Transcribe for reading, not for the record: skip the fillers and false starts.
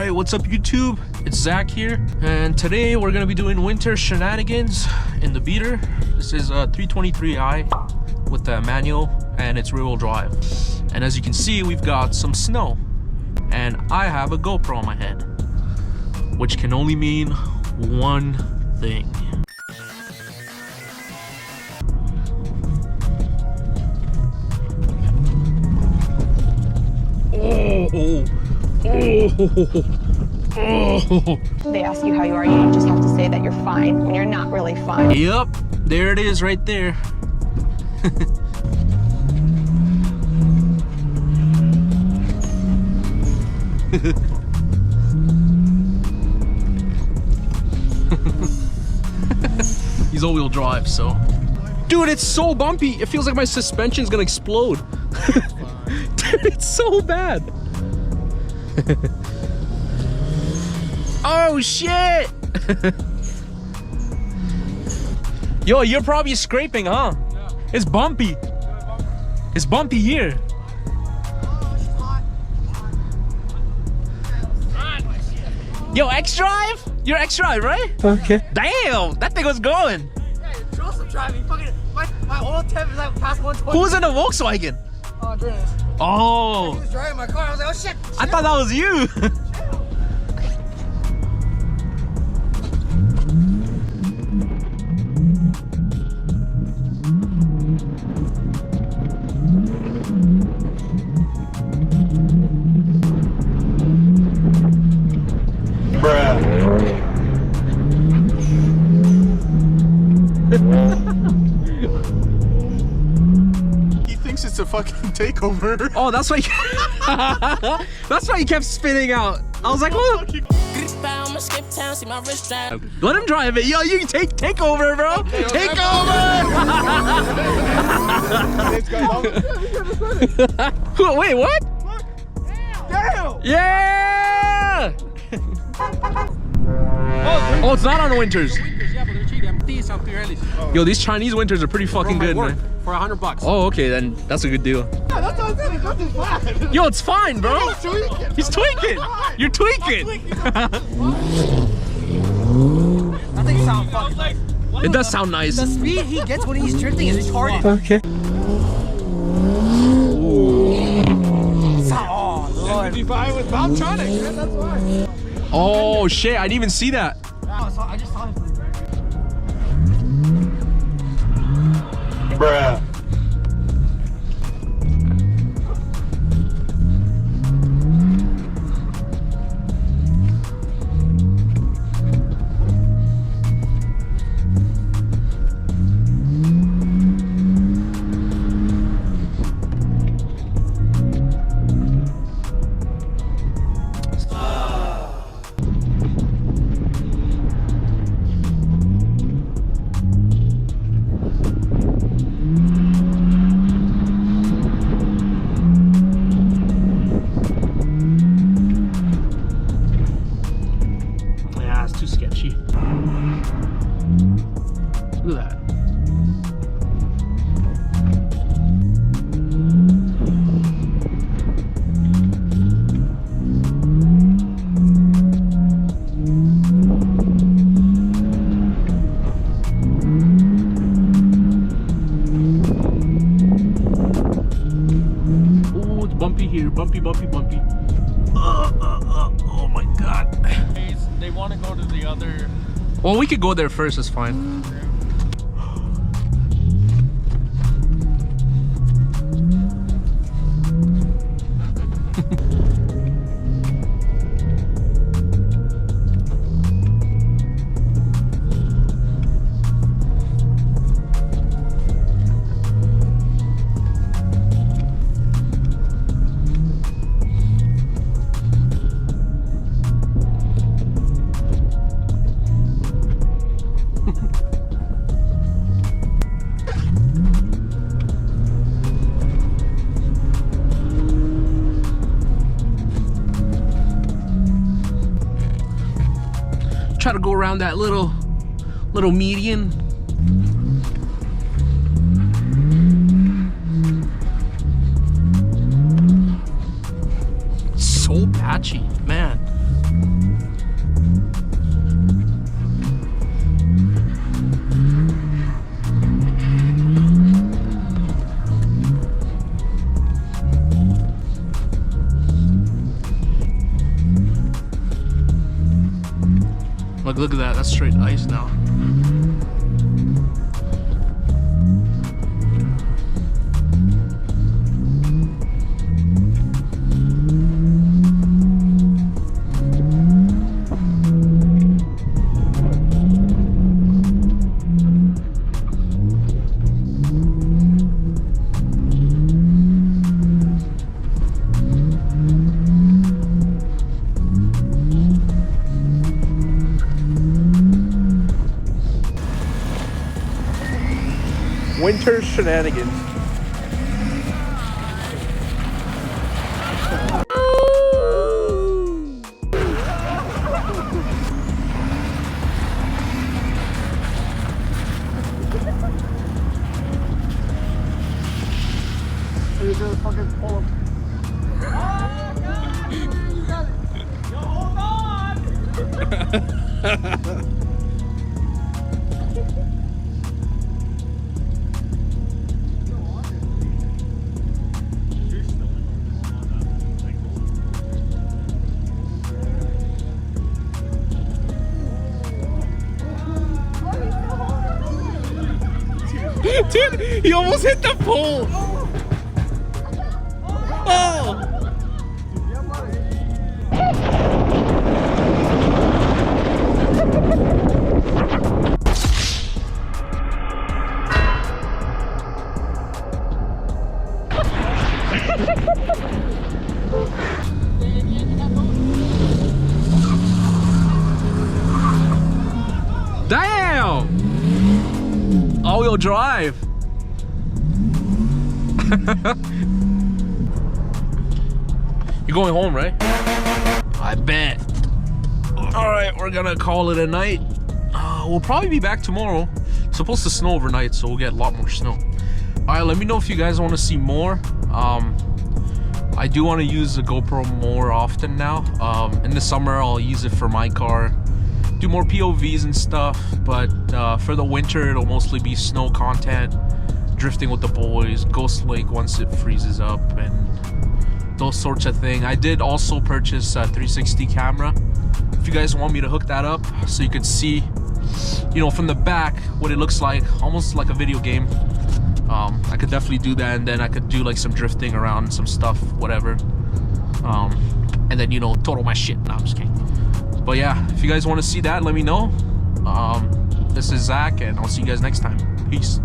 Alright, what's up YouTube? It's Zach here, and today we're gonna be doing winter shenanigans in the beater. This is a 323i with the manual, and it's rear-wheel drive. And as you can see, we've got some snow, and I have a GoPro on my head, which can only mean one thing. Oh. They ask you how you are, you just have to say that you're fine when you're not really fine. Yep, there it is right there. He's all-wheel drive, so. Dude, it's so bumpy. It feels like my suspension's gonna explode. Dude, it's so bad. Oh shit! Yo, you're probably scraping, huh? Yeah. It's bumpy. It's bumpy here. Yo, X-Drive? You're X-Drive, right? Okay. Damn, that thing was going. Yeah, Joseph driving. Fucking my old temp is like past 120. Who was in the Volkswagen? Andreas. Oh. He was driving my car. I was like, oh shit. I thought that was you. He thinks it's a fucking takeover. Oh, that's why that's why he kept spinning out. I was like, oh. Let him drive it. Yo, you can take over, bro. Take over. Wait, what? Damn! Yeah! Oh, it's not on the winters. Yo, these Chinese winters are pretty fucking good, man. For $100. Oh, okay, then that's a good deal. Yeah, that's what I said. It's not too bad. Yo, it's fine, bro. He's tweaking. He's tweaking. You're tweaking. That thing sounds fucking. It does sound nice. The speed he gets when he's drifting is retarded. Okay. Oh, Lord. 55 with Valtronic. Yeah, that's why. Oh shit, I didn't even see that. I just saw it. Bruh. Look at that. Oh, it's bumpy here. Bumpy. Oh my god. They want to go to the other. Well, we could go there first, it's fine. Try to go around that little median. So patchy, man. Like, look at that. That's straight ice now. Winter Shenanigans. Dude, he almost hit the pole. Oh. Damn! All-wheel drive. You're going home, right? I bet. All right, we're gonna call it a night. We'll probably be back tomorrow. It's supposed to snow overnight, so we'll get a lot more snow. All right, let me know if you guys want to see more. I do want to use the GoPro more often now. In the summer, I'll use it for my car, do more POVs and stuff, but for the winter, it'll mostly be snow content, drifting with the boys, Ghost Lake once it freezes up, and those sorts of things. I did also purchase a 360 camera. If you guys want me to hook that up so you could see, you know, from the back what it looks like, almost like a video game, I could definitely do that, and then I could do like some drifting around some stuff, whatever, and then, you know, total my shit. No, I'm just kidding. But yeah, if you guys want to see that, let me know. This is Zach, and I'll see you guys next time. Peace.